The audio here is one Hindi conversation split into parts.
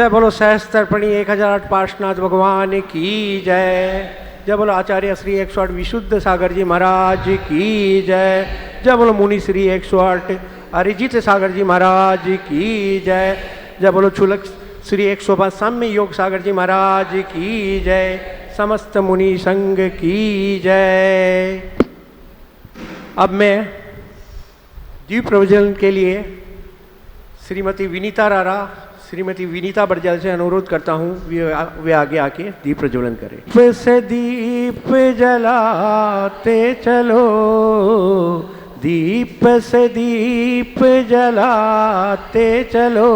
जय बोलो सहस्त्रपणी 1008 पार्श्वनाथ भगवान की जय। जय बोलो आचार्य श्री 108 विशुद्ध सागर जी महाराज की जय। जय बोलो मुनि श्री 108 अरिजीत सागर जी महाराज की जय। जय बोलो छुलक श्री 105 साम्य योग सागर जी महाराज की जय। समस्त मुनि संघ की जय। अब मैं दीप प्रज्वलन के लिए श्रीमती विनीता रारा, श्रीमती विनीता बरजाल से अनुरोध करता हूँ वे आगे आके दीप प्रज्वलन करें। दीप से दीप जलाते चलो, दीप से दीप जलाते चलो,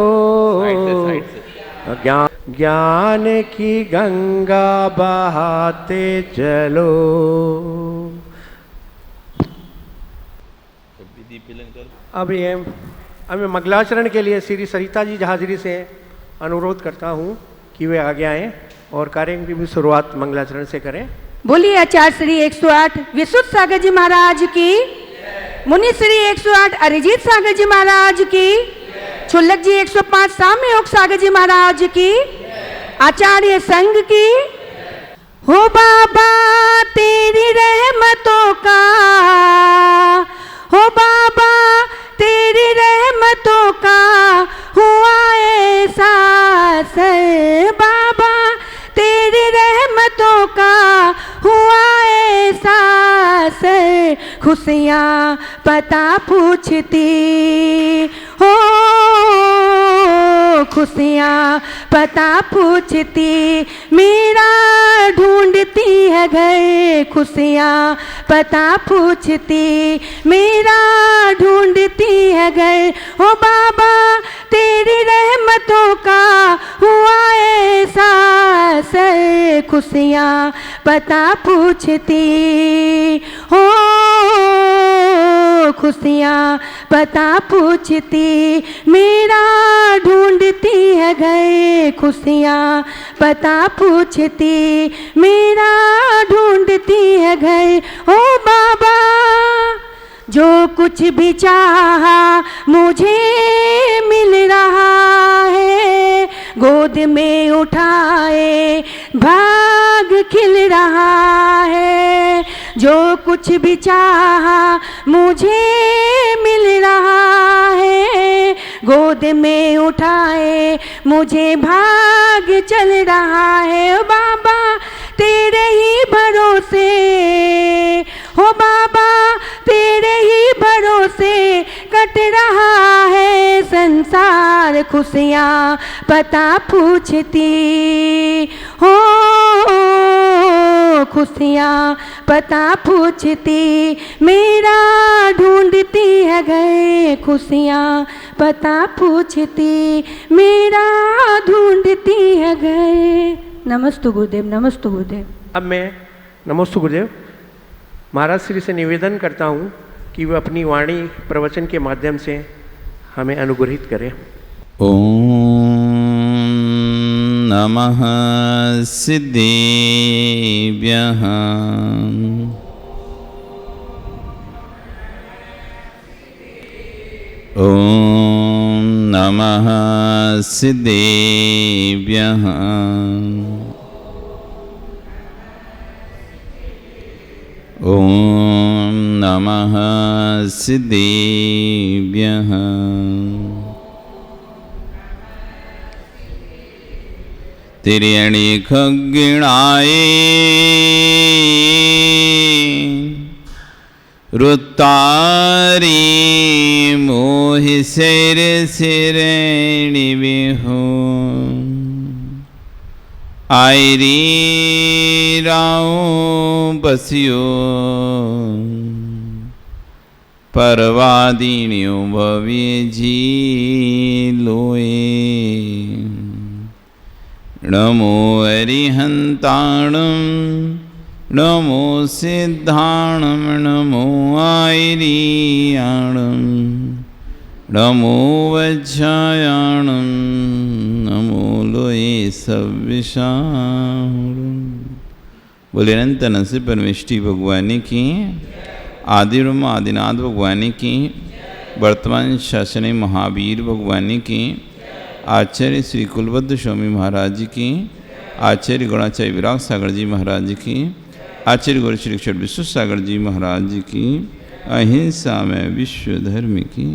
ज्ञान की गंगा बहाते चलो। अब मैं मंगलाचरण के लिए श्री सरिता जी जहाजरी से अनुरोध करता हूँ कि वे आगे आएँ और कार्य की भी शुरुआत मंगलाचरण से करें। बोलिए आचार्य श्री 108 विशुद्ध सागर जी महाराज की, मुनि श्री 108 अरिजीत सागर जी महाराज की, छुल्लक जी 105 साम्य योग सागर जी महाराज की, आचार्य संघ की। हो बाबा तेरी रहमतों का, हो बाबा तेरी रहमतों का हुआ एहसास, बाबा तेरी रहमतों का हुआ एहसास। खुशियाँ पता पूछती हो, खुशियाँ पता पूछती, मेरा ढूंढती है घर। खुशियाँ पता पूछती, मेरा ढूंढती है घर। ओ बाबा तेरी रहमतों का हुआ एहसास, खुशियाँ पता पूछती हो, खुशियाँ पता पूछती, मेरा ढूंढती है घर। खुशियाँ पता पूछती, मेरा ढूंढती है घर। ओ बाबा जो कुछ भी चाहा मुझे मिल रहा है, गोद में उठाए भाग खिल रहा है। जो कुछ भी चाहा मुझे मिल रहा है, गोद में उठाए मुझे भाग चल रहा है। ओ बाबा तेरे ही भरोसे, हो बाबा तेरे ही भरोसे कट रहा है संसार। खुशियाँ पता पूछती हो, खुशियाँ पता पूछती, मेरा ढूंढती है घर। खुशियाँ पता पूछती, मेरा ढूंढती है घर। नमस्तु गुरुदेव, नमस्तु गुरुदेव। अब मैं नमस्तु गुरुदेव महाराज श्री से निवेदन करता हूँ कि वे अपनी वाणी प्रवचन के माध्यम से हमें अनुग्रहित करें। ओम नमः सिद्धेभ्यः, ओम नमः सिद्धेभ्यः, ओम नमः सिद्धेभ्यः। तिर्यणि खग्गिणाये रुत्तारी मोहि सिर सिरेणि विहु, आयरी राऊ बसियो परवादिन्यो भव्य जी लोए। नमो अरिहंताणं, नमो सिद्धाणं, नमो आयरीयाणं, नमो वज्रायाणं, नमो लोये सव्विशाणं। बोले अनंत नसीब परमेष्टि भगवान की, आदि ब्रह्म आदिनाथ भगवान की, वर्तमान शासन महावीर भगवान की, आचार्य श्री कुलबद्ध स्वामी महाराज जी की, आचार्य गुणाचार्य विराग सागर जी महाराज जी की, आचार्य गुरु श्री अक्षर विश्व सागर जी महाराज जी की, अहिंसा में विश्व धर्म की।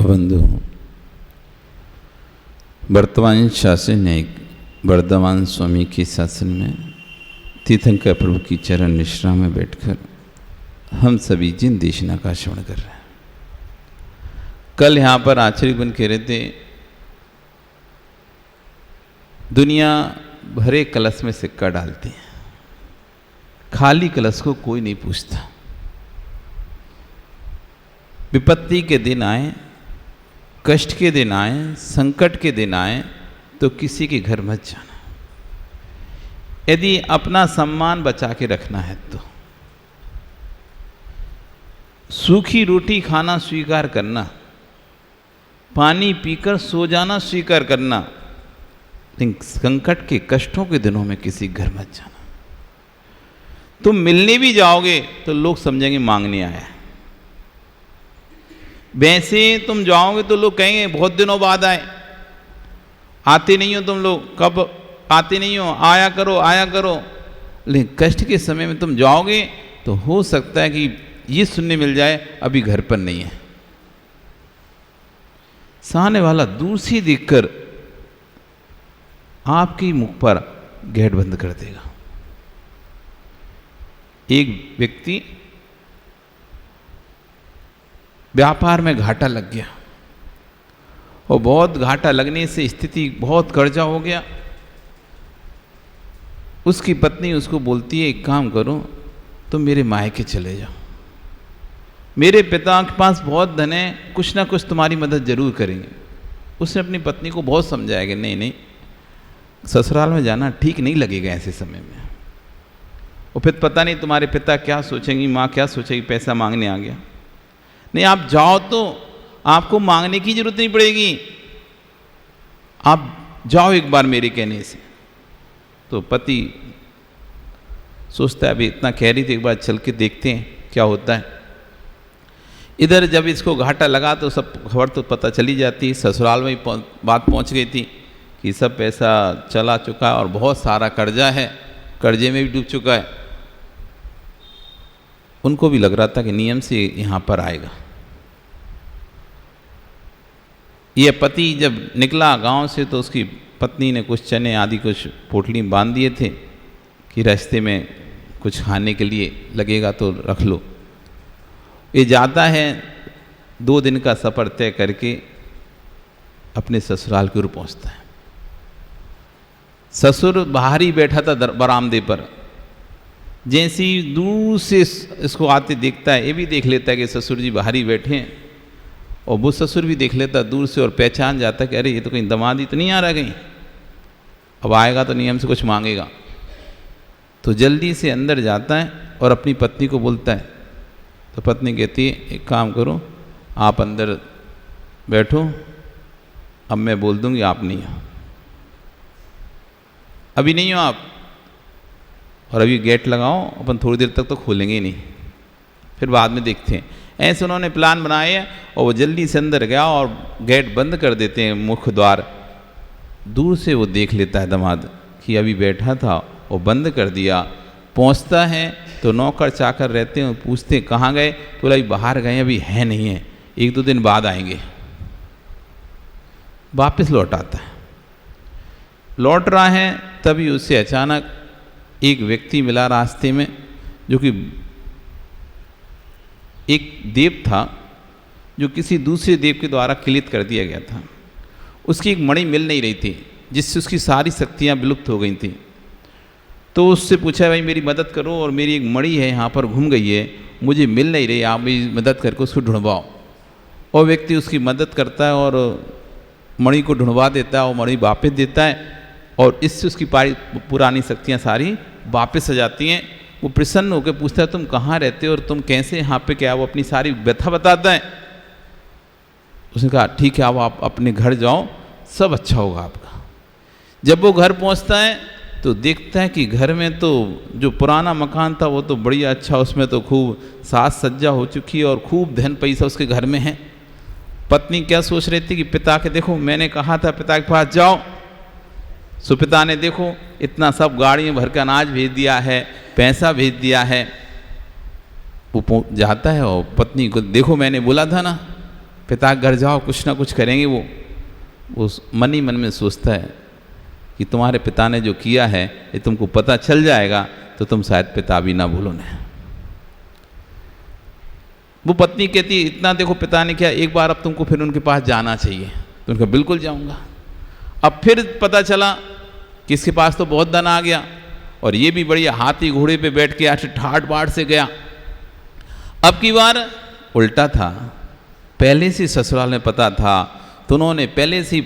बंधु, वर्तमान शासन न्यायिक वर्धमान स्वामी के शासन में तीर्थंकर प्रभु की चरण निश्रा में बैठकर हम सभी जिन देशना का श्रवण कर रहे हैं। कल यहाँ पर आचार्य बन कह रहे थे, दुनिया भरे कलश में सिक्का डालती है, खाली कलश को कोई नहीं पूछता। विपत्ति के दिन आए, कष्ट के दिन आए, संकट के दिन आए तो किसी के घर मत जाना। यदि अपना सम्मान बचा के रखना है तो सूखी रोटी खाना स्वीकार करना, पानी पीकर सो जाना स्वीकार करना, लेकिन संकट के कष्टों के दिनों में किसी घर मत जाना। तुम मिलने भी जाओगे तो लोग समझेंगे मांगने आया है। वैसे तुम जाओगे तो लोग कहेंगे बहुत दिनों बाद आए, आते नहीं हो तुम लोग, कब आते नहीं हो, आया करो आया करो। लेकिन कष्ट के समय में तुम जाओगे तो हो सकता है कि ये सुनने मिल जाए अभी घर पर नहीं है। सामने वाला दूर से देखकर आपके मुख पर गेट बंद कर देगा। एक व्यक्ति व्यापार में घाटा लग गया और बहुत घाटा लगने से स्थिति बहुत कर्जा हो गया। उसकी पत्नी उसको बोलती है, एक काम करो तुम मेरे मायके चले जाओ, मेरे पिता के पास बहुत धन है, कुछ ना कुछ तुम्हारी मदद जरूर करेंगे। उसने अपनी पत्नी को बहुत समझाया कि नहीं नहीं, ससुराल में जाना ठीक नहीं लगेगा ऐसे समय में। और फिर पता नहीं तुम्हारे पिता क्या सोचेंगी, माँ क्या सोचेगी, पैसा मांगने आ गया। नहीं, आप जाओ तो आपको मांगने की जरूरत नहीं पड़ेगी, आप जाओ एक बार मेरे कहने से। तो पति सोचता है अभी इतना कह रही थी, एक बार चल के देखते हैं क्या होता है। इधर जब इसको घाटा लगा तो सब खबर तो पता चली जाती। ससुराल में बात पहुंच गई थी कि सब पैसा चला चुका है और बहुत सारा कर्जा है, कर्जे में भी डूब चुका है। उनको भी लग रहा था कि नियम से यहाँ पर आएगा। ये पति जब निकला गांव से तो उसकी पत्नी ने कुछ चने आदि कुछ पोटली बांध दिए थे कि रास्ते में कुछ खाने के लिए लगेगा तो रख लो। ये जाता है 2 दिन का सफ़र तय करके अपने ससुराल की ओर पहुँचता है। ससुर बाहर ही बैठा था बरामदे पर। जैसे ही दूर से इसको आते देखता है, ये भी देख लेता है कि ससुर जी बाहर ही बैठे हैं, और वो ससुर भी देख लेता दूर से और पहचान जाता कि अरे ये तो कहीं दामाद ही तो नहीं आ रहा कहीं, अब आएगा तो नियम से कुछ मांगेगा। तो जल्दी से अंदर जाता है और अपनी पत्नी को बोलता है। तो पत्नी कहती है, एक काम करो आप अंदर बैठो, अब मैं बोल दूंगी आप नहीं हो, अभी नहीं हो आप, और अभी गेट लगाओ, अपन थोड़ी देर तक तो खोलेंगे ही नहीं, फिर बाद में देखते हैं। ऐसे उन्होंने प्लान बनाए और वो जल्दी से अंदर गया और गेट बंद कर देते हैं, मुख्य द्वार। दूर से वो देख लेता है दामाद कि अभी बैठा था, वो बंद कर दिया। पहुंचता है तो नौकर चाकर रहते हैं, पूछते हैं कहाँ गए, तो बोला बाहर गए, अभी है नहीं है, 1-2 दिन बाद आएंगे। वापस लौट आता है। लौट रहा है तभी उससे अचानक एक व्यक्ति मिला रास्ते में, जो कि एक देव था जो किसी दूसरे देव के द्वारा किलित कर दिया गया था। उसकी एक मणि मिल नहीं रही थी, जिससे उसकी सारी शक्तियाँ विलुप्त हो गई थी। तो उससे पूछा, भाई मेरी मदद करो, और मेरी एक मणि है यहाँ पर घूम गई है, मुझे मिल नहीं रही, आप मेरी मदद करके उसको ढूंढवाओ। और व्यक्ति उसकी मदद करता है और मणि को ढूंढवा देता है और मणि वापस देता है, और इससे उसकी पुरानी शक्तियाँ सारी वापस आ जाती हैं। वो प्रसन्न होकर पूछता है, तुम कहाँ रहते हो और तुम कैसे यहाँ पे, क्या? वो अपनी सारी व्यथा बताता है। उसने कहा ठीक है, अब आप अपने घर जाओ, सब अच्छा होगा आपका। जब वो घर पहुँचता है तो देखता है कि घर में तो जो पुराना मकान था वो तो बढ़िया अच्छा, उसमें तो खूब साज सज्जा हो चुकी है और खूब धन पैसा उसके घर में है। पत्नी क्या सोच रही थी कि पिता के देखो मैंने कहा था पिता के पास जाओ, सो पिता ने देखो इतना सब गाड़ियाँ भर के अनाज भेज दिया है, पैसा भेज दिया है। वो जाता है और पत्नी को देखो मैंने बोला था ना पिता के घर जाओ कुछ ना कुछ करेंगे। वो मन ही मन में सोचता है कि तुम्हारे पिता ने जो किया है ये तुमको पता चल जाएगा तो तुम शायद पिता भी ना भूलो ना। वो पत्नी कहती है इतना देखो पिता ने किया, एक बार अब तुमको फिर उनके पास जाना चाहिए। तो उनका बिल्कुल जाऊंगा। अब फिर पता चला कि इसके पास तो बहुत धन आ गया और ये भी बढ़िया हाथी घोड़े पे बैठ के आज ठाट बाट से गया। अब की बार उल्टा था, पहले से ससुराल में पता था तो उन्होंने पहले से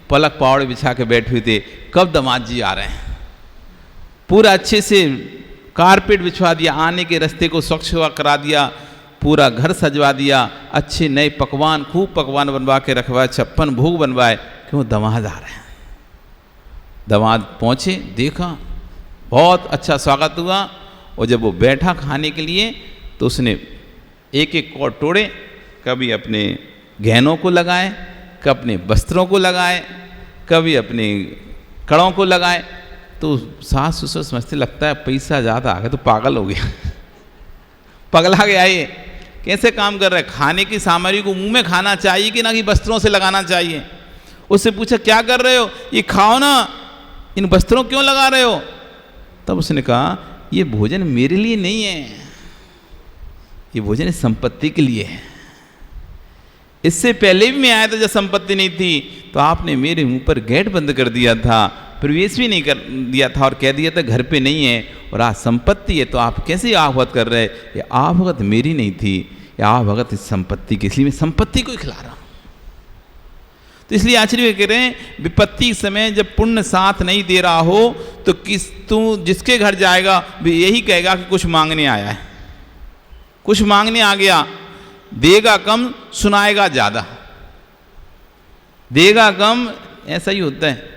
पलक पावड़े बिछा के बैठे हुए थे कब दामाद जी आ रहे हैं। पूरा अच्छे से कारपेट बिछवा दिया, आने के रास्ते को स्वच्छ करा दिया, पूरा घर सजवा दिया, अच्छे नए पकवान खूब पकवान बनवा के रखवाए, 56 भोग बनवाए, क्यों दामाद आ रहे हैं। दामाद पहुँचे, देखा बहुत अच्छा स्वागत हुआ और जब वो बैठा खाने के लिए तो उसने एक एक कौर तोड़े, कभी अपने गहनों को लगाए, कभी अपने वस्त्रों को लगाए, कभी अपने कड़ों को लगाए। तो सास ससुर समझते लगता है पैसा ज़्यादा आ गया तो पागल हो गया पगला गया ये कैसे काम कर रहा है। खाने की सामग्री को मुंह में खाना चाहिए कि ना कि वस्त्रों से लगाना चाहिए। उससे पूछा क्या कर रहे हो, ये खाओ ना, इन वस्त्रों क्यों लगा रहे हो। तब उसने कहा ये भोजन मेरे लिए नहीं है, ये भोजन संपत्ति के लिए है। इससे पहले भी मैं आया था जब संपत्ति नहीं थी तो आपने मेरे मुंह पर गेट बंद कर दिया था, प्रवेश भी नहीं कर दिया था और कह दिया था घर पे नहीं है, और आज संपत्ति है तो आप कैसे आवभगत कर रहे। ये आवभगत मेरी नहीं थी, ये आवभगत इस संपत्ति की, इसलिए मैं संपत्ति को ही खिला रहा हूँ। तो इसलिए आचार्य कह रहे हैं विपत्ति समय जब पुण्य साथ नहीं दे रहा हो तो तू जिसके घर जाएगा भी यही कहेगा कि कुछ मांगने आया है, कुछ मांगने आ गया। देगा कम सुनाएगा ज़्यादा, देगा कम ऐसा ही होता है।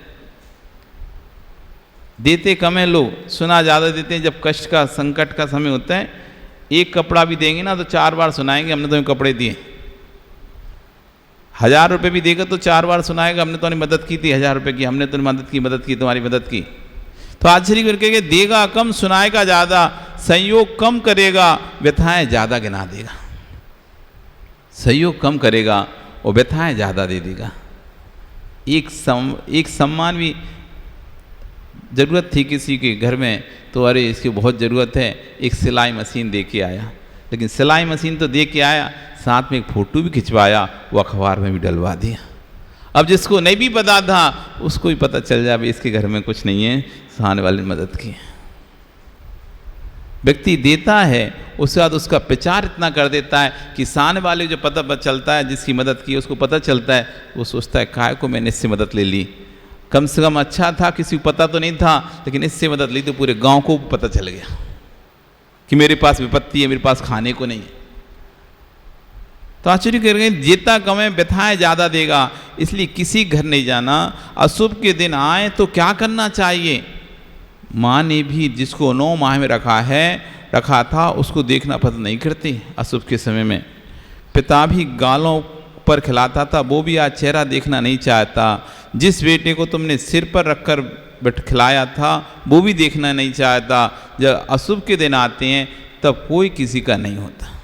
देते कम है लोग, सुना ज़्यादा देते हैं। जब कष्ट का संकट का समय होता है एक कपड़ा भी देंगे ना तो 4 बार सुनाएंगे हमने तुम्हें कपड़े दिए। 1000 रुपये भी देगा तो 4 बार सुनाएगा हमने तुम्हारी मदद की थी, 1000 रुपये की हमने तुम्हें मदद की तुम्हारी मदद की। तो आचार्य करके देगा कम सुनाएगा ज़्यादा, संयोग कम करेगा व्यथाएं ज़्यादा गिना देगा। सहयोग कम करेगा और व्यथाएं ज़्यादा दे देगा। एक सम्मान भी ज़रूरत थी किसी के घर में तो अरे इसकी बहुत ज़रूरत है, एक सिलाई मशीन दे के आया। लेकिन सिलाई मशीन तो दे के आया, साथ में एक फ़ोटो भी खिंचवाया, वो अखबार में भी डलवा दिया। अब जिसको नहीं भी पता था उसको भी पता चल जाए भाई इसके घर में कुछ नहीं है, सामने वाले ने मदद की। व्यक्ति देता है उसके बाद उसका प्रचार इतना कर देता है कि सामने वाले जो पता चलता है जिसकी मदद की उसको पता चलता है, वो सोचता है काय को मैंने इससे मदद ले ली, कम से कम अच्छा था किसी को पता तो नहीं था लेकिन इससे मदद ली तो पूरे गांव को पता चल गया कि मेरे पास विपत्ति है, मेरे पास खाने को नहीं है। तो आश्चर्य कर गए जेता कमे व्यथाएं ज़्यादा देगा। इसलिए किसी घर नहीं जाना। अशुभ के दिन आए तो क्या करना चाहिए। माँ ने भी जिसको 9 माह में रखा था उसको देखना पसंद नहीं करती अशुभ के समय में। पिता भी गालों पर खिलाता था, वो भी आज चेहरा देखना नहीं चाहता। जिस बेटे को तुमने सिर पर रखकर खिलाया था वो भी देखना नहीं चाहता। जब अशुभ के दिन आते हैं तब कोई किसी का नहीं होता।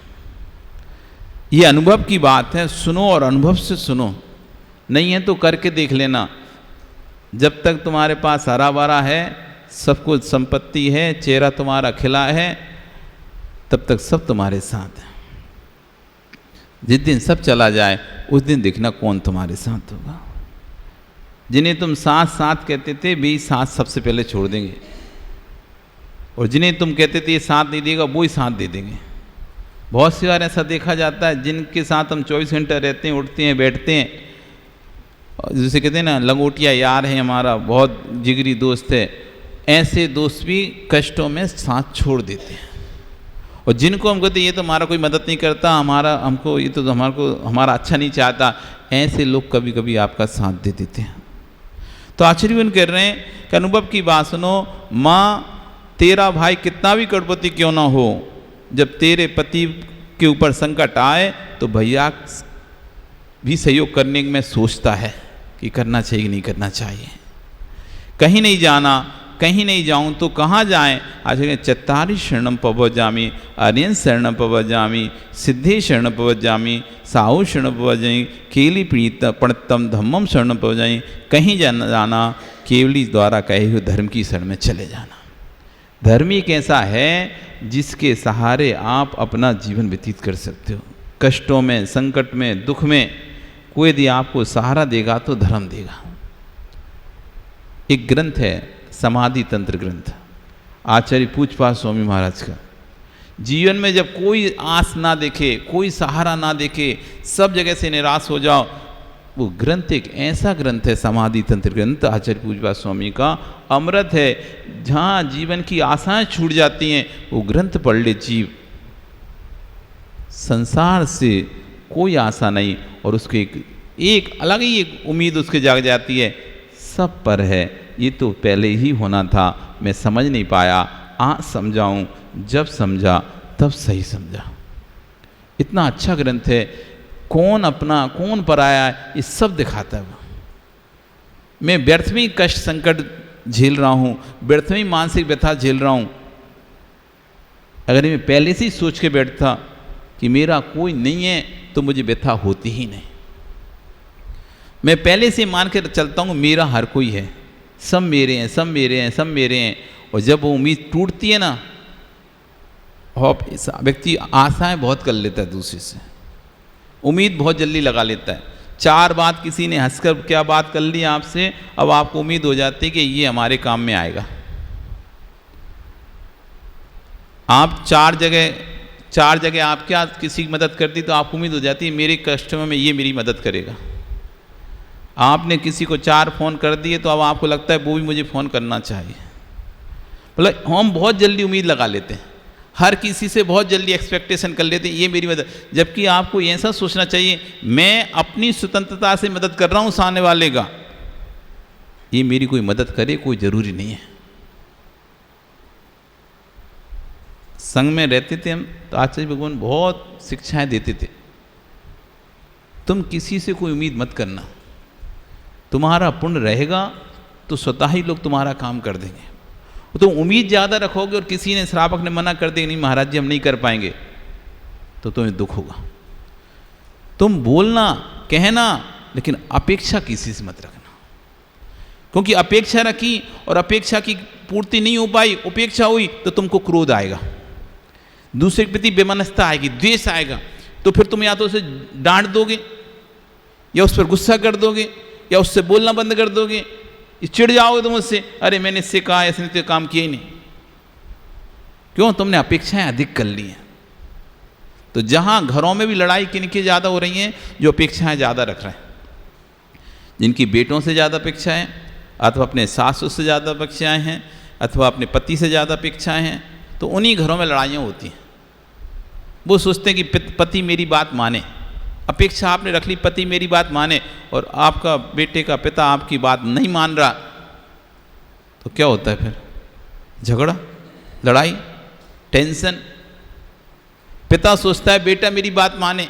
ये अनुभव की बात है, सुनो और अनुभव से सुनो, नहीं है तो करके देख लेना। जब तक तुम्हारे पास हरा भरा है, सब कुछ संपत्ति है, चेहरा तुम्हारा खिला है, तब तक सब तुम्हारे साथ है। जिस दिन सब चला जाए उस दिन देखना कौन तुम्हारे साथ होगा। जिन्हें तुम साथ साथ कहते थे भी साथ सबसे पहले छोड़ देंगे, और जिन्हें तुम कहते थे ये साथ नहीं देगा वो ही साथ दे देंगे। बहुत सी बार ऐसा देखा जाता है जिनके साथ हम 24 घंटे रहते हैं, उठते हैं, बैठते हैं, जैसे कहते हैं ना लंगोटिया यार है हमारा, बहुत जिगरी दोस्त है, ऐसे दोस्त भी कष्टों में साथ छोड़ देते हैं। और जिनको हम कहते हैं ये तो हमारा कोई मदद नहीं करता, ये तो हमारा अच्छा नहीं चाहता, ऐसे लोग कभी कभी आपका साथ दे देते हैं। तो आचार्य कह रहे हैं कि अनुभव की बात सुनो, माँ तेरा भाई कितना भी करोड़पति क्यों ना हो, जब तेरे पति के ऊपर संकट आए तो भैया भी सहयोग करने में सोचता है कि करना चाहिए कि नहीं करना चाहिए। कहीं नहीं जाना, कहीं नहीं जाऊं तो कहाँ जाएं? आज चत्तारि शरणम पवजामि, आर्यन शरणम पवजामि, सिद्धे शरण पवजामि, साहु शरण पवजामि, केवली प्रीत प्रणतम धम्मम शरण पवजामि। कहीं जाना केवली द्वारा कहे हुए धर्म की शरण में चले जाना। धर्म एक ऐसा है जिसके सहारे आप अपना जीवन व्यतीत कर सकते हो। कष्टों में, संकट में, दुख में कोई यदि आपको सहारा देगा तो धर्म देगा। एक ग्रंथ है समाधि तंत्र ग्रंथ, आचार्य पूजपाद स्वामी महाराज का। जीवन में जब कोई आस ना देखे, कोई सहारा ना देखे, सब जगह से निराश हो जाओ, वो ग्रंथ एक ऐसा ग्रंथ है समाधि तंत्र ग्रंथ आचार्य पूजपाद स्वामी का, अमृत है। जहाँ जीवन की आशाएं छूट जाती हैं वो ग्रंथ पढ़ ले जीव, संसार से कोई आशा नहीं और उसके एक अलग ही एक उम्मीद उसके जाग जाती है, सब पर है, ये तो पहले ही होना था, मैं समझ नहीं पाया, आज समझाऊं, जब समझा तब सही समझा। इतना अच्छा ग्रंथ है। कौन अपना कौन पराया ये सब दिखाता है वो। मैं व्यर्थ में कष्ट संकट झेल रहा हूँ, व्यर्थ में मानसिक व्यथा झेल रहा हूँ। अगर मैं पहले से ही सोच के बैठता कि मेरा कोई नहीं है तो मुझे व्यथा होती ही नहीं। मैं पहले से मान के चलता हूँ मेरा हर कोई है, सब मेरे हैं, सब मेरे हैं, सब मेरे हैं। और जब वो उम्मीद टूटती है ना, व्यक्ति आशाएं बहुत कर लेता है दूसरे से, उम्मीद बहुत जल्दी लगा लेता है। चार बात किसी ने हंसकर क्या बात कर ली आपसे, अब आपको उम्मीद हो जाती है कि ये हमारे काम में आएगा। आप चार जगह आप क्या किसी की मदद कर दी तो आपको उम्मीद हो जाती है मेरे कस्टमर में ये मेरी मदद करेगा। आपने किसी को 4 फ़ोन कर दिए तो अब आपको लगता है वो भी मुझे फ़ोन करना चाहिए। मतलब हम बहुत जल्दी उम्मीद लगा लेते हैं, हर किसी से बहुत जल्दी एक्सपेक्टेशन कर लेते हैं ये मेरी मदद, जबकि आपको ऐसा सोचना चाहिए मैं अपनी स्वतंत्रता से मदद कर रहा हूँ सामने वाले का, ये मेरी कोई मदद करे कोई ज़रूरी नहीं है। संघ में रहते थे हम तो आचार्य भगवान बहुत शिक्षाएं देते थे, तुम किसी से कोई उम्मीद मत करना, तुम्हारा पुण्य रहेगा तो स्वतः ही लोग तुम्हारा काम कर देंगे। तो उम्मीद ज़्यादा रखोगे और किसी ने श्रावक ने मना कर दिया नहीं महाराज जी हम नहीं कर पाएंगे, तो तुम्हें दुख होगा। तुम बोलना कहना लेकिन अपेक्षा किसी से मत रखना, क्योंकि अपेक्षा रखी और अपेक्षा की पूर्ति नहीं हो पाई, उपेक्षा हुई तो तुमको क्रोध आएगा, दूसरे के प्रति बेमनस्ता आएगी, द्वेष आएगा। तो फिर तुम या तो उसे डांट दोगे या उस पर गुस्सा कर दोगे या उससे बोलना बंद कर दोगे, चिढ़ जाओगे तुम उससे, अरे मैंने इससे कहा इसने तो काम किया ही नहीं। क्यों? तुमने अपेक्षाएं अधिक कर ली हैं। तो जहां घरों में भी लड़ाई किनकी ज़्यादा हो रही हैं, जो अपेक्षाएं ज़्यादा रख रहे हैं, जिनकी बेटों से ज़्यादा अपेक्षाएं, अथवा अपने सासू से ज़्यादा अपेक्षाएं हैं, अथवा अपने पति से ज़्यादा अपेक्षाएं हैं, तो उन्हीं घरों में लड़ाइयाँ होती हैं। वो सोचते हैं कि पति मेरी बात माने, अपेक्षा आपने रख ली पति मेरी बात माने, और आपका बेटे का पिता आपकी बात नहीं मान रहा, तो क्या होता है फिर? झगड़ा, लड़ाई, टेंशन। पिता सोचता है बेटा मेरी बात माने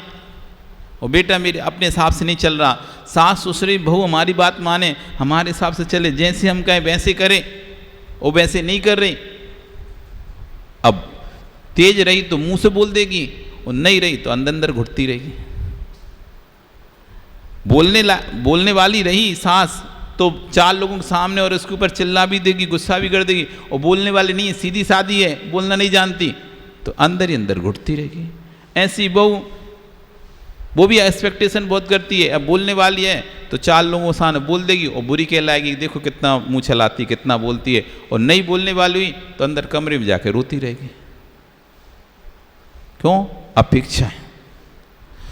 और बेटा मेरे अपने हिसाब से नहीं चल रहा, सास ससुर बहू हमारी बात माने, हमारे हिसाब से चले, जैसे हम कहें वैसे करें, वो वैसे नहीं कर रही। अब तेज रही तो मुंह से बोल देगी और नहीं रही तो अंदर अंदर घुटती रहेगी। बोलने वाली रही सास तो 4 लोगों के सामने और उसके ऊपर चिल्ला भी देगी, गुस्सा भी कर देगी, और बोलने वाली नहीं है, सीधी सादी है, बोलना नहीं जानती, तो अंदर ही अंदर घुटती रहेगी। ऐसी बहू, वो भी एक्सपेक्टेशन बहुत करती है, अब बोलने वाली है तो 4 लोगों के सामने बोल देगी और बुरी कहलाएगी, देखो कितना मुंह चलाती, कितना बोलती है, और नहीं बोलने वाली हुई तो अंदर कमरे में जाकर रोती रहेगी। क्यों? अपेक्षाएं।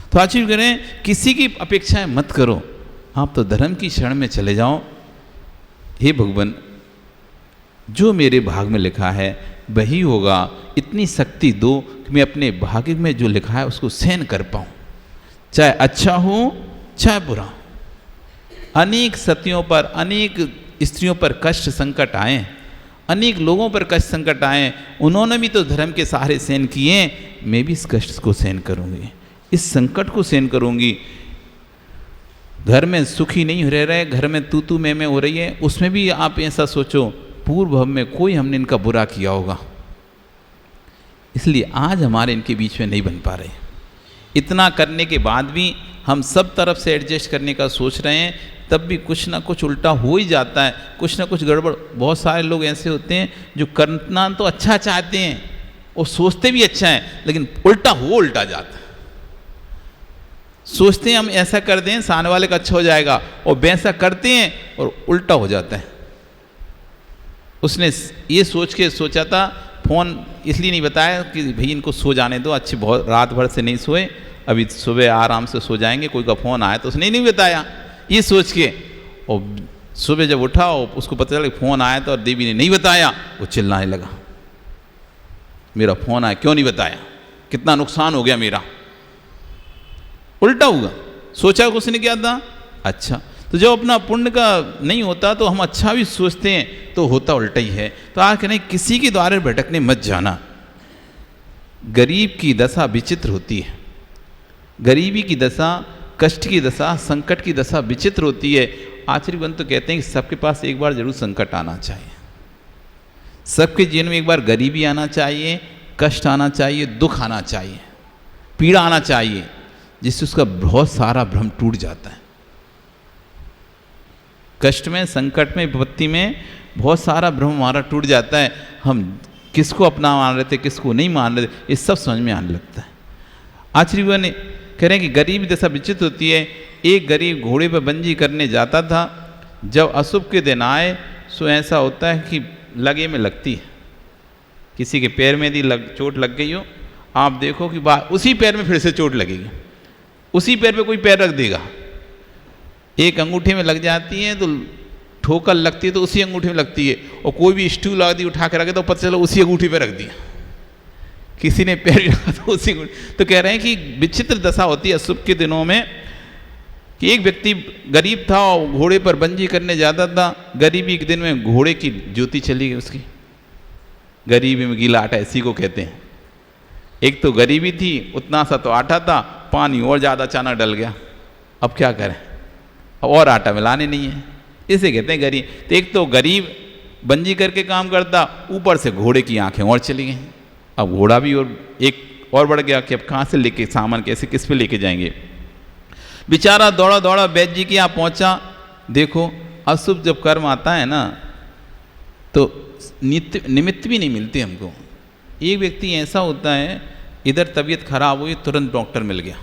तो आचार्य कह रहे हैं किसी की अपेक्षाएं मत करो, आप तो धर्म की शरण में चले जाओ। हे भगवान, जो मेरे भाग में लिखा है वही होगा, इतनी शक्ति दो कि मैं अपने भाग्य में जो लिखा है उसको सहन कर पाऊँ, चाहे अच्छा हो चाहे बुरा। अनेक सतियों पर, अनेक स्त्रियों पर कष्ट संकट आए, अनेक लोगों पर कष्ट संकट आए, उन्होंने भी तो धर्म के सहारे सहन किए, मैं भी इस कष्ट को सहन करूंगी, इस संकट को सहन करूंगी। घर में सुखी नहीं रह रहे, घर में तू मैं हो रही है, उसमें भी आप ऐसा सोचो पूर्व भव में कोई हमने इनका बुरा किया होगा, इसलिए आज हमारे इनके बीच में नहीं बन पा रहे। इतना करने के बाद भी हम सब तरफ से एडजस्ट करने का सोच रहे हैं, तब भी कुछ ना कुछ उल्टा हो ही जाता है, कुछ ना कुछ गड़बड़। बहुत सारे लोग ऐसे होते हैं जो करना तो अच्छा चाहते हैं और सोचते भी अच्छा है, लेकिन उल्टा जाता है। सोचते हैं हम ऐसा कर दें सामने वाले का अच्छा हो जाएगा, और वैसा करते हैं और उल्टा हो जाता है। उसने ये सोच के सोचा था, फ़ोन इसलिए नहीं बताया कि भाई इनको सो जाने दो, अच्छी बहुत रात भर से नहीं सोए, अभी सुबह आराम से सो जाएंगे, कोई का फ़ोन आया तो उसने नहीं बताया ये सोच के। और सुबह जब उठा और उसको पता चला कि फ़ोन आया तो, और देवी ने नहीं बताया, वो चिल्लाने लगा, मेरा फ़ोन आया क्यों नहीं बताया, कितना नुकसान हो गया मेरा। उल्टा हुआ, सोचा कि उसने क्या था अच्छा। तो जब अपना पुण्य का नहीं होता तो हम अच्छा भी सोचते हैं तो होता उल्टा ही है। तो आज कह रहे किसी के द्वारे भटकने मत जाना। गरीब की दशा विचित्र होती है, गरीबी की दशा, कष्ट की दशा, संकट की दशा विचित्र होती है। आचार्यगण तो कहते हैं कि सबके पास एक बार जरूर संकट आना चाहिए, सबके जीवन में एक बार गरीबी आना चाहिए, कष्ट आना चाहिए, दुख आना चाहिए, पीड़ा आना चाहिए, जिससे उसका बहुत सारा भ्रम टूट जाता है। कष्ट में, संकट में, विपत्ति में बहुत सारा भ्रम हमारा टूट जाता है। हम किसको अपना मान रहे थे, किसको नहीं मान रहे थे, ये सब समझ में आने लगता है। आचार्य ने कह रहे हैं कि गरीब जैसा विचित्र होती है। एक गरीब घोड़े पर बंजी करने जाता था, जब अशुभ के दिन आए सो ऐसा होता है कि लगे में लगती है। किसी के पैर में यदि चोट लग गई हो, आप देखो कि उसी पैर में फिर से चोट लगेगी, उसी पैर पे कोई पैर रख देगा। एक अंगूठे में लग जाती है तो ठोकर लगती है तो उसी अंगूठे में लगती है, और कोई भी स्टूल लगा दी उठा के रखे तो पता चला उसी अंगूठी पे रख दिया, किसी ने पैर रखा तो उसी। तो कह रहे हैं कि विचित्र दशा होती है अशुभ के दिनों में, कि एक व्यक्ति गरीब था और घोड़े पर बंजी करने जाता था। गरीबी के दिन में घोड़े की ज्योति चली गई उसकी। गरीबी में गीला आटा इसी को कहते हैं। एक तो गरीबी थी, उतना सा तो आटा था, पानी और ज़्यादा अचानक डल गया, अब क्या करें, और आटा मिलाने नहीं है, इसे कहते हैं गरीब। तो एक तो गरीब बंजी करके काम करता, ऊपर से घोड़े की आंखें और चली गई। अब घोड़ा भी और एक और बढ़ गया कि अब कहाँ से लेके सामान, कैसे किस पे लेके जाएंगे। बेचारा दौड़ा दौड़ा वैद्य जी के यहाँ पहुँचा। देखो अशुभ जब कर्म आता है ना तो निमित्त भी नहीं मिलते हमको। एक व्यक्ति ऐसा होता है, इधर तबीयत खराब हुई, तुरंत डॉक्टर मिल गया,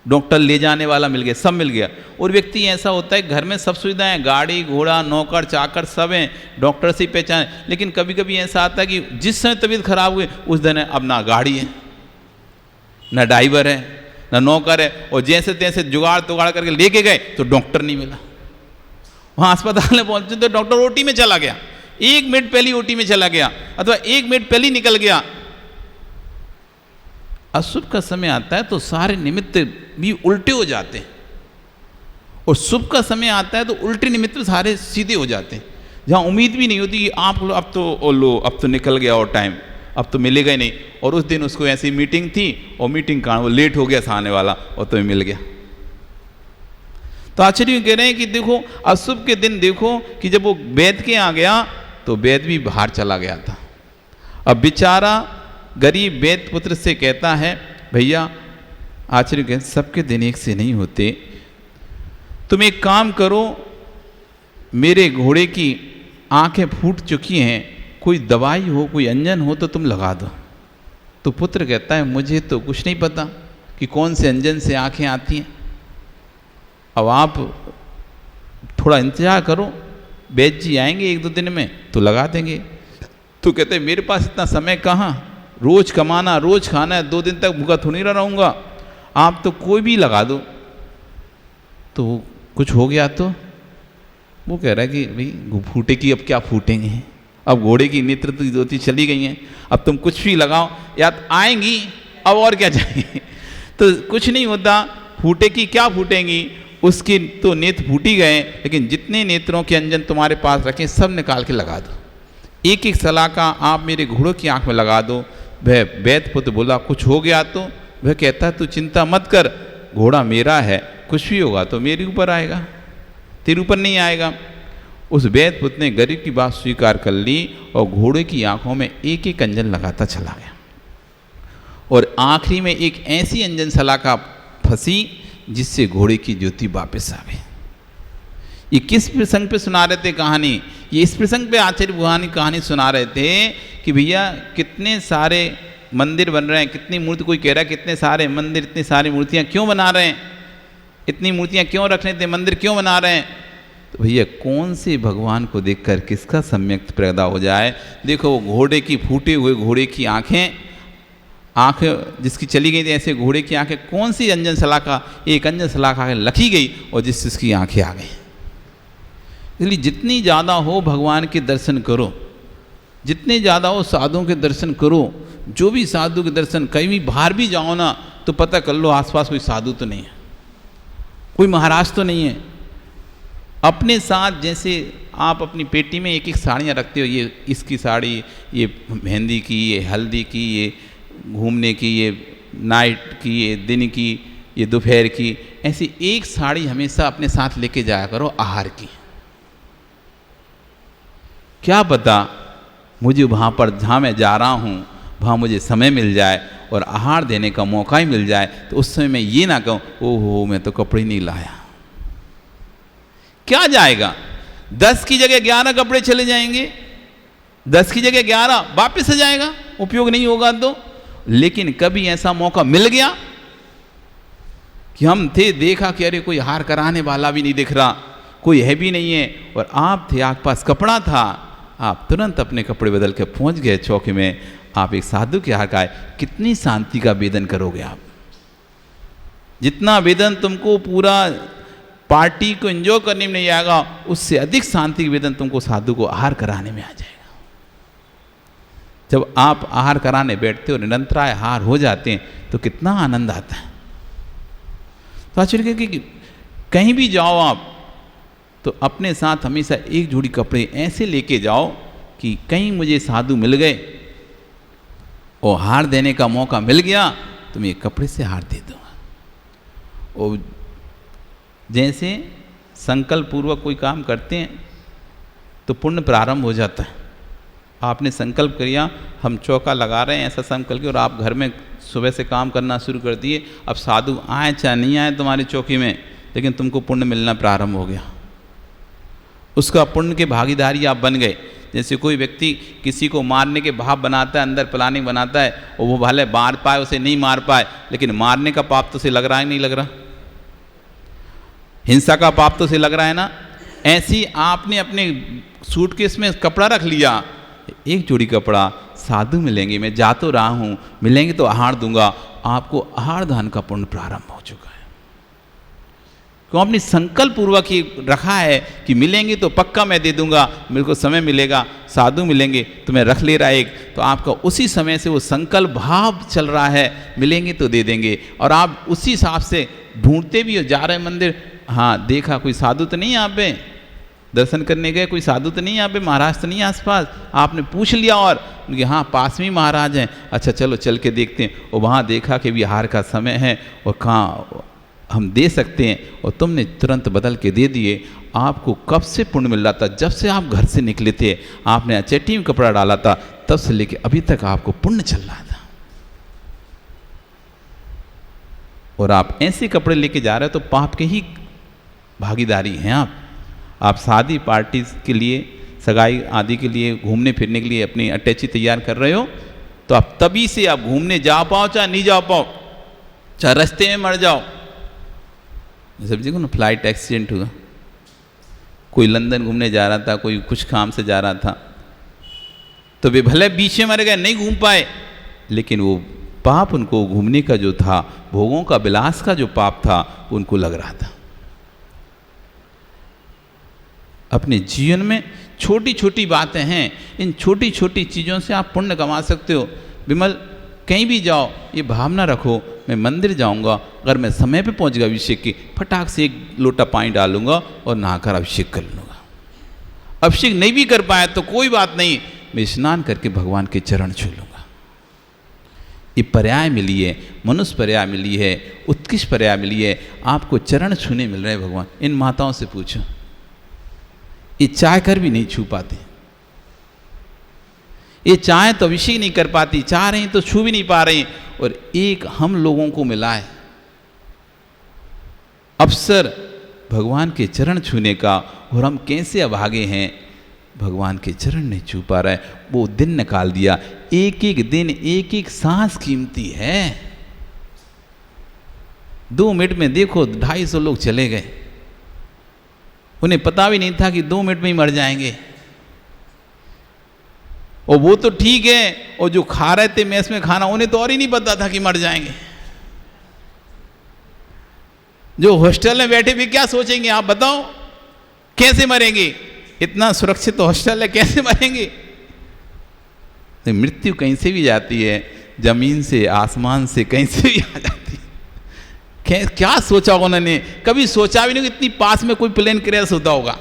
डॉक्टर ले जाने वाला मिल गया, सब मिल गया। और व्यक्ति ऐसा होता है घर में सब सुविधाएं, गाड़ी घोड़ा नौकर चाकर सब हैं, डॉक्टर से पहचान। लेकिन कभी कभी ऐसा आता है कि जिस समय तबीयत खराब हुई उस दिन अब ना गाड़ी है, ना ड्राइवर है, ना नौकर है, और जैसे तैसे जुगाड़ तुगाड़ करके लेके गए तो डॉक्टर नहीं मिला। वहाँ अस्पताल में पहुंचे तो डॉक्टर ओटी में चला गया, 1 मिनट पहले ओटी में चला गया, अथवा 1 मिनट पहले निकल गया। अशुभ का समय आता है तो सारे निमित्त भी उल्टे हो जाते हैं, और शुभ का समय आता है तो उल्टे निमित्त सारे सीधे हो जाते हैं। जहाँ उम्मीद भी नहीं होती कि आप लो अब तो निकल गया और टाइम, अब तो मिलेगा ही नहीं। और उस दिन उसको ऐसी मीटिंग थी और मीटिंग का वो लेट हो गया सामने वाला, और तुम्हें मिल गया। तो आचार्य कह रहे हैं कि देखो अशुभ के दिन देखो कि जब वो वैद्य के यहाँ गया तो वैद्य भी बाहर चला गया था। अब बेचारा गरीब वैद्य पुत्र से कहता है, भैया आचार्य कहते सबके दिन एक से नहीं होते, तुम एक काम करो, मेरे घोड़े की आंखें फूट चुकी हैं, कोई दवाई हो कोई अंजन हो तो तुम लगा दो। तो पुत्र कहता है मुझे तो कुछ नहीं पता कि कौन से अंजन से आंखें आती हैं, अब आप थोड़ा इंतजार करो, वैद्य जी आएंगे 1-2 दिन में तो लगा देंगे। तो कहते मेरे पास इतना समय कहाँ, रोज कमाना रोज खाना है, 2 दिन तक भूखा थोड़ी ना रहूँगा, आप तो कोई भी लगा दो। तो कुछ हो गया तो वो कह रहा है कि भाई फूटे की अब क्या फूटेंगे, अब घोड़े की नेत्र तो ज्योति चली गई हैं, अब तुम कुछ भी लगाओ या आएंगी, अब और क्या चाहिए। तो कुछ नहीं होता, फूटे की क्या फूटेंगी, उसके तो नेत्र फूटी गए, लेकिन जितने नेत्रों के अंजन तुम्हारे पास रखे सब निकाल के लगा दो। एक एक सलाखा आप मेरे घोड़ों की आंख में लगा दो। वह वैद्य पुत्र बोला कुछ हो गया तो? वह कहता तू चिंता मत कर, घोड़ा मेरा है, कुछ भी होगा तो मेरे ऊपर आएगा, तेरे ऊपर नहीं आएगा। उस वैद्य पुत्र ने गरीब की बात स्वीकार कर ली और घोड़े की आंखों में एक एक अंजन लगाता चला गया, और आखिरी में एक ऐसी अंजन सलाखा फंसी जिससे घोड़े की ज्योति वापस आ गई। ये किस प्रसंग पे सुना रहे थे कहानी? ये इस प्रसंग पे आचार्य भगवान कहानी सुना रहे थे कि भैया कितने सारे मंदिर बन रहे हैं, कितनी मूर्ति, कोई कह रहा है कितने सारे मंदिर, इतनी सारी मूर्तियाँ क्यों बना रहे हैं, इतनी मूर्तियाँ क्यों रख रहे थे, मंदिर क्यों बना रहे हैं? तो भैया कौन से भगवान को देखकर किसका सम्यक पैदा हो जाए। देखो वो घोड़े की फूटे हुए घोड़े की आँखें, आँख जिसकी चली गई थी, ऐसे घोड़े की आँखें कौन सी अंजन सलाखा, एक अंजन सलाखा लखी गई और जिससे उसकी आँखें आ गई। इसलिए जितनी ज़्यादा हो भगवान के दर्शन करो, जितने ज़्यादा हो साधुओं के दर्शन करो। जो भी साधु के दर्शन, कहीं भी बाहर भी जाओ ना तो पता कर लो आसपास कोई साधु तो नहीं है, कोई महाराज तो नहीं है। अपने साथ जैसे आप अपनी पेटी में एक एक साड़ियाँ रखते हो, ये इसकी साड़ी, ये मेहंदी की, ये हल्दी की, ये घूमने की, ये नाइट की, ये दिन की, ये दोपहर की, ऐसी एक साड़ी हमेशा अपने साथ लेके जाया करो आहार की। क्या पता मुझे वहाँ पर जहाँ मैं जा रहा हूँ वहाँ मुझे समय मिल जाए और आहार देने का मौका ही मिल जाए, तो उस समय मैं ये ना कहूँ ओहो मैं तो कपड़े नहीं लाया। क्या जाएगा, 10 की जगह 11 कपड़े चले जाएंगे, 10 की जगह 11 वापस आ जाएगा, उपयोग नहीं होगा तो। लेकिन कभी ऐसा मौका मिल गया कि हम थे, देखा कि अरे कोई हार कराने वाला भी नहीं दिख रहा, कोई है भी नहीं है, और आप थे, आपके पास कपड़ा था, आप तुरंत अपने कपड़े बदल के पहुंच गए चौकी में, आप एक साधु के हाथ आए, कितनी शांति का वेदन करोगे आप। जितना वेदन तुमको पूरा पार्टी को एंजॉय करने में नहीं आएगा, उससे अधिक शांति का वेदन तुमको साधु को आहार कराने में आ जाएगा। जब आप आहार कराने बैठते हो, निरंतराय आहार हो जाते हैं, तो कितना आनंद आता है। तो आश्चर्य कि कहीं भी जाओ आप तो अपने साथ हमेशा एक जोड़ी कपड़े ऐसे लेके जाओ कि कहीं मुझे साधु मिल गए और हार देने का मौका मिल गया तो मैं कपड़े से हार दे दूंगा। और जैसे संकल्प पूर्वक कोई काम करते हैं तो पुण्य प्रारंभ हो जाता है। आपने संकल्प किया हम चौका लगा रहे हैं, ऐसा संकल्प किया, और आप घर में सुबह से काम करना शुरू कर दिए। अब साधु आए चाहे नहीं आए तुम्हारी चौकी में, लेकिन तुमको पुण्य मिलना प्रारंभ हो गया, उसका पुण्य के भागीदारी आप बन गए। जैसे कोई व्यक्ति किसी को मारने के भाव बनाता है, अंदर प्लानिंग बनाता है, और वो भले मार पाए उसे नहीं मार पाए, लेकिन मारने का पाप तो उसे लग रहा है नहीं लग रहा, हिंसा का पाप तो उसे लग रहा है ना। ऐसी आपने अपने सूटकेस में कपड़ा रख लिया, एक जोड़ी कपड़ा, साधु मिलेंगे, मैं जा तो रहा हूँ, मिलेंगे तो आहार दूंगा, आपको आहार दान का पुण्य प्रारंभ हो चुका है। क्यों? अपनी संकल्प पूर्वक ही रखा है कि मिलेंगे तो पक्का मैं दे दूंगा, मेरे को समय मिलेगा, साधु मिलेंगे तो मैं रख ले रहा एक, तो आपका उसी समय से वो संकल्प भाव चल रहा है, मिलेंगे तो दे देंगे, और आप उसी हिसाब से ढूंढते भी हो, जा रहे मंदिर, हाँ देखा कोई साधु तो नहीं यहाँ पे, दर्शन करने गए कोई साधु तो नहीं यहाँ पे, महाराज तो नहीं आसपास, आपने पूछ लिया और उनके हाँ पास में ही महाराज हैं, अच्छा चलो चल के देखते हैं, और वहाँ देखा कि भी आहार का समय है और कहाँ हम दे सकते हैं, और तुमने तुरंत बदल के दे दिए। आपको कब से पुण्य मिल रहा था? जब से आप घर से निकले थे, आपने अचेटी में कपड़ा डाला था, तब से लेके अभी तक आपको पुण्य चल रहा था। और आप ऐसे कपड़े लेके जा रहे हो तो पाप के ही भागीदारी हैं आप शादी पार्टी के लिए, सगाई आदि के लिए, घूमने फिरने के लिए अपनी अटैची तैयार कर रहे हो, तो आप तभी से आप घूमने जा पाओ चाहे नहीं जा पाओ, चाहे रास्ते में मर जाओ। समझे को ना, फ्लाइट एक्सीडेंट हुआ, कोई लंदन घूमने जा रहा था, कोई कुछ काम से जा रहा था, तो वे भले बीच में मर गए, नहीं घूम पाए, लेकिन वो पाप उनको घूमने का जो था, भोगों का विलास का जो पाप था, उनको लग रहा था। अपने जीवन में छोटी छोटी बातें हैं, इन छोटी छोटी चीज़ों से आप पुण्य कमा सकते हो। विमल कहीं भी जाओ ये भावना रखो मैं मंदिर जाऊंगा, अगर मैं समय पे पहुंच गया अभिषेक के, फटाक से एक लोटा पानी डालूंगा और नहाकर अभिषेक कर लूँगा। अभिषेक नहीं भी कर पाया तो कोई बात नहीं, मैं स्नान करके भगवान के चरण छू लूँगा। ये पर्याय मिली है, मनुष्य पर्याय मिली है, उत्कृष्ट पर्याय मिली है, आपको चरण छूने मिल रहे हैं भगवान। इन माताओं से पूछो, ये चाह कर भी नहीं छू पाते, ये चाहे तो अभिषेक नहीं कर पाती, चाह रही तो छू भी नहीं पा रही। और एक हम लोगों को मिला है अवसर भगवान के चरण छूने का, और हम कैसे अभागे हैं, भगवान के चरण नहीं छू पा रहे। वो दिन निकाल दिया, एक एक दिन एक एक सांस कीमती है। 2 मिनट में देखो 250 लोग चले गए, उन्हें पता भी नहीं था कि 2 मिनट में ही मर जाएंगे। और वो तो ठीक है, और जो खा रहे थे मेस में खाना, उन्हें तो और ही नहीं पता था कि मर जाएंगे। जो हॉस्टल में बैठे भी क्या सोचेंगे, आप बताओ कैसे मरेंगे? इतना सुरक्षित हॉस्टल है, कैसे मरेंगे? तो मृत्यु कहीं से भी जाती है, जमीन से, आसमान से, कहीं से भी आ जाती है। क्या सोचा होगा उन्होंने? कभी सोचा भी नहीं कि इतनी पास में कोई प्लेन क्रैश होता होगा,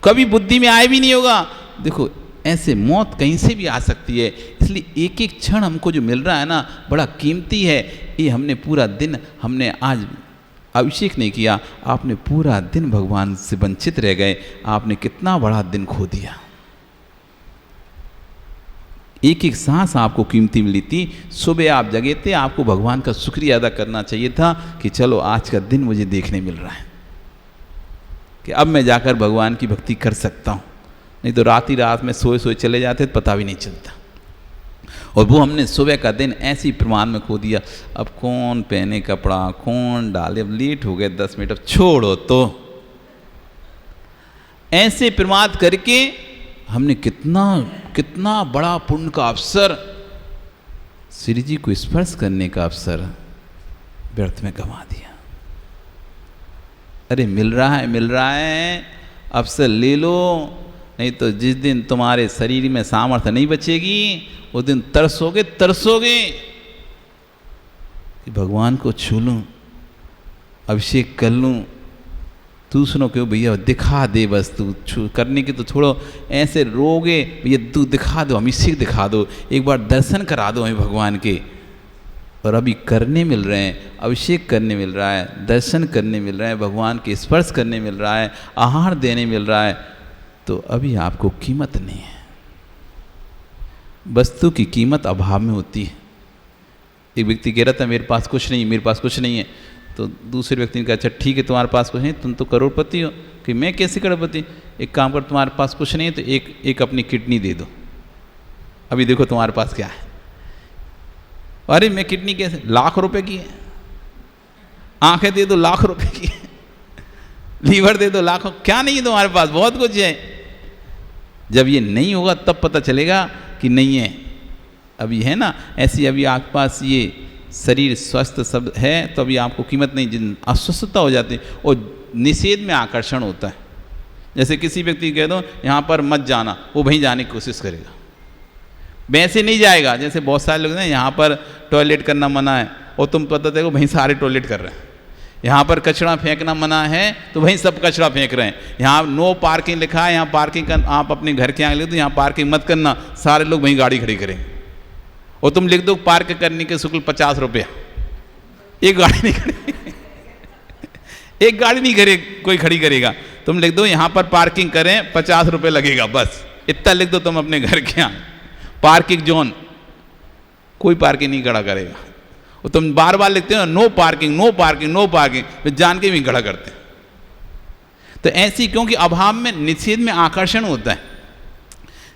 कभी बुद्धि में आए भी नहीं होगा। देखो ऐसे मौत कहीं से भी आ सकती है, इसलिए एक एक क्षण हमको जो मिल रहा है ना, बड़ा कीमती है। ये हमने पूरा दिन, हमने आज अभिषेक नहीं किया, आपने पूरा दिन भगवान से वंचित रह गए, आपने कितना बड़ा दिन खो दिया। एक एक सांस आपको कीमती मिली थी। सुबह आप जगे थे, आपको भगवान का शुक्रिया अदा करना चाहिए था कि चलो आज का दिन मुझे देखने मिल रहा है, कि अब मैं जाकर भगवान की भक्ति कर सकता हूँ। नहीं तो रात ही रात में सोए सोए चले जाते तो पता भी नहीं चलता। और वो हमने सुबह का दिन ऐसे ही प्रमाण में खो दिया। अब कौन पहने कपड़ा, कौन डाले, अब लेट हो गए 10 मिनट, अब छोड़ो। तो ऐसे प्रमाद करके हमने कितना बड़ा पुण्य का अवसर, श्री जी को स्पर्श करने का अवसर व्यर्थ में गंवा दिया। अरे मिल रहा है, अवसर ले लो, नहीं तो जिस दिन तुम्हारे शरीर में सामर्थ्य नहीं बचेगी, उस दिन तरसोगे कि भगवान को छू लूं, अभिषेक कर लूं। दूसरों को भैया दिखा दे, बस तू छू करने की तो छोड़ो, ऐसे रोगे भैया तू दिखा दो, अभिषेक दिखा दो, एक बार दर्शन करा दो हमें भगवान के। और अभी करने मिल रहे हैं, अभिषेक करने मिल रहा है, दर्शन करने मिल रहा है, भगवान के स्पर्श करने मिल रहा है, आहार देने मिल रहा है, तो अभी आपको कीमत नहीं है। वस्तु की कीमत अभाव में होती है। एक व्यक्ति कह रहा था मेरे पास कुछ नहीं है, तो दूसरे व्यक्ति ने कहा अच्छा ठीक है तुम्हारे पास कुछ नहीं, तुम तो करोड़पति हो। कि मैं कैसे करोड़पति? एक काम कर, तुम्हारे पास कुछ नहीं है तो एक अपनी किडनी दे दो, अभी देखो तुम्हारे पास क्या है। अरे मैं किडनी कैसे? लाख रुपए की है। आंखें दे दो, लाख रुपए की है। लीवर दे दो, लाखों। क्या नहीं है तुम्हारे पास? बहुत कुछ है। जब ये नहीं होगा तब पता चलेगा कि नहीं है। अभी है ना ऐसी, अभी आपके पास ये शरीर स्वस्थ सब है तो अभी आपको कीमत नहीं। जिन अस्वस्थता हो जाती है और निषेध में आकर्षण होता है। जैसे किसी व्यक्ति कह दो यहाँ पर मत जाना, वो वहीं जाने की कोशिश करेगा, वैसे नहीं जाएगा। जैसे बहुत सारे लोग ना यहाँ पर टॉयलेट करना मना है और तुम पता देखो वहीं सारे टॉयलेट कर रहे हैं। यहाँ पर कचरा फेंकना मना है तो वहीं सब कचरा फेंक रहे हैं। यहाँ नो पार्किंग लिखा है, यहाँ पार्किंग कर, आप अपने घर के यहाँ लिख दो यहाँ पार्किंग मत करना, सारे लोग वहीं गाड़ी खड़ी करेंगे। और तुम लिख दो पार्क करने के शुल्क 50 रुपया, एक गाड़ी नहीं खड़ी एक गाड़ी नहीं करे कोई खड़ी करेगा। तुम लिख दो यहाँ पर पार्किंग करें 50 रुपये लगेगा, बस इतना लिख दो तुम अपने घर के यहाँ। पार्किंग जोन, कोई पार्किंग नहीं खड़ा करेगा। और तुम बार बार लिखते हो no parking no parking no parking, फिर जान के भी खड़ा करते हैं। तो ऐसी, क्योंकि अभाव में निषेध में आकर्षण होता है,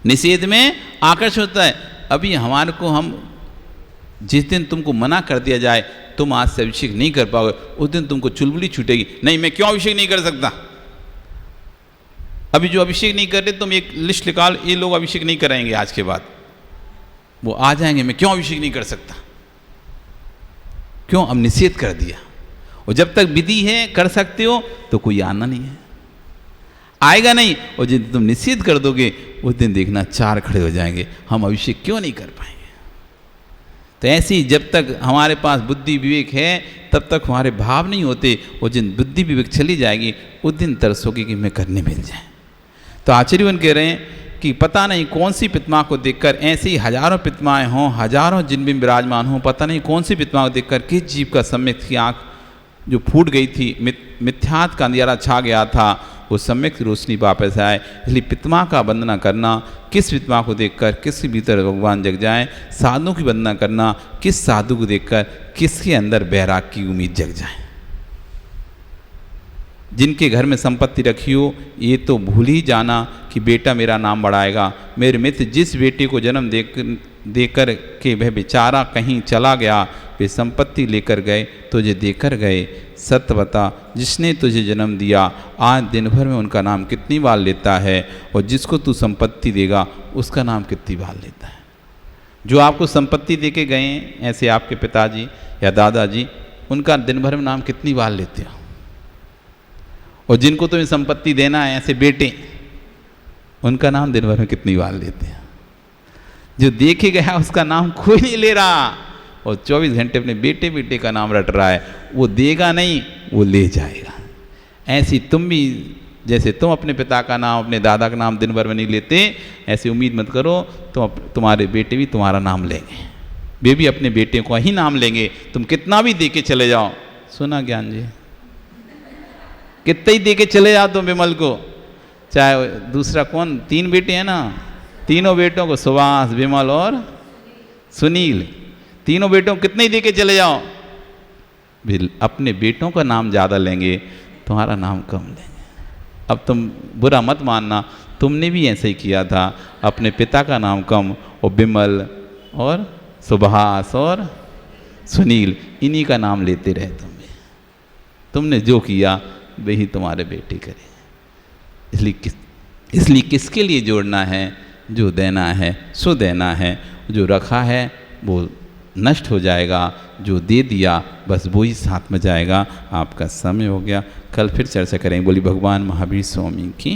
निषेध में आकर्षण होता है। अभी हमारे को हम जिस दिन तुमको मना कर दिया जाए तुम आज से अभिषेक नहीं कर पाओगे, उस दिन तुमको चुलबुली छूटेगी। नहीं मैं क्यों अभिषेक नहीं कर सकता? अभी जो अभिषेक नहीं कर रहे तुम एक लिस्ट निकाल, ये लोग अभिषेक नहीं कराएंगे आज के बाद, वो आ जाएंगे, मैं क्यों अभिषेक नहीं कर सकता? क्यों? अब निषेध कर दिया। और जब तक विधि है कर सकते हो तो कोई आना नहीं है, आएगा नहीं। और जिस तुम निषेध कर दोगे उस दिन देखना 4 खड़े हो जाएंगे, हम अभिषेक क्यों नहीं कर पाएंगे। तो ऐसे ही जब तक हमारे पास बुद्धि विवेक है तब तक हमारे भाव नहीं होते। वो जिन बुद्धि विवेक चली जाएगी उस दिन तरसोगी कि मैं करने मिल जाए। तो आचार्यवन कह रहे हैं कि पता नहीं कौन सी प्रतिमा को देखकर, ऐसी हजारों प्रतिमाएं हों, हजारों जिन भी विराजमान हों, पता नहीं कौन सी प्रतिमा को देखकर किस जीव का सम्यक की आँख जो फूट गई थी, मिथ्यात का अंधियारा छा गया था, वो सम्यक रोशनी वापस आए। इसलिए प्रतिमा का वंदना करना, किस प्रतिमा को देखकर किसके भीतर भगवान जग जाए, साधु की वंदना करना, किस साधु को देखकर किसके अंदर बैराग की उम्मीद जग जाए। जिनके घर में संपत्ति रखी हो ये तो भूल ही जाना कि बेटा मेरा नाम बढ़ाएगा। मेरे मित्र जिस बेटे को जन्म देकर के वह बेचारा कहीं चला गया, वे संपत्ति लेकर गए तुझे देकर गए। सत्य बता, जिसने तुझे जन्म दिया आज दिन भर में उनका नाम कितनी बार लेता है, और जिसको तू संपत्ति देगा उसका नाम कितनी बार लेता है। जो आपको संपत्ति दे के गए ऐसे आपके पिताजी या दादाजी, उनका दिन भर में नाम कितनी बार लेते हो। और जिनको तुम्हें संपत्ति देना है ऐसे बेटे, उनका नाम दिन भर में कितनी बार लेते हैं। जो देखे गया उसका नाम कोई नहीं ले रहा, और 24 घंटे अपने बेटे बेटे का नाम रट रहा है। वो देगा नहीं, वो ले जाएगा। ऐसी तुम भी, जैसे तुम अपने पिता का नाम अपने दादा का नाम दिन भर में नहीं लेते, ऐसी उम्मीद मत करो तुम्हारे बेटे भी तुम्हारा नाम लेंगे। वे भी अपने बेटे को ही नाम लेंगे, तुम कितना भी दे के चले जाओ। सुना ज्ञान जी, कितना ही दे के चले जाओ तुम विमल को, चाहे दूसरा कौन, 3 बेटे हैं ना, तीनों बेटों को सुभाष, विमल और सुनील, तीनों बेटों को कितने ही दे के चले जाओ, अपने बेटों का नाम ज़्यादा लेंगे, तुम्हारा नाम कम लेंगे। अब तुम बुरा मत मानना, तुमने भी ऐसे ही किया था, अपने पिता का नाम कम और विमल और सुभाष और सुनील इन्हीं का नाम लेते रहे। तुमने जो किया वही तुम्हारे बेटे करे। इसलिए किसके लिए जोड़ना है, जो देना है सो देना है। जो रखा है वो नष्ट हो जाएगा, जो दे दिया बस वो ही साथ में जाएगा। आपका समय हो गया, कल फिर चर्चा करेंगे। बोली भगवान महावीर स्वामी की।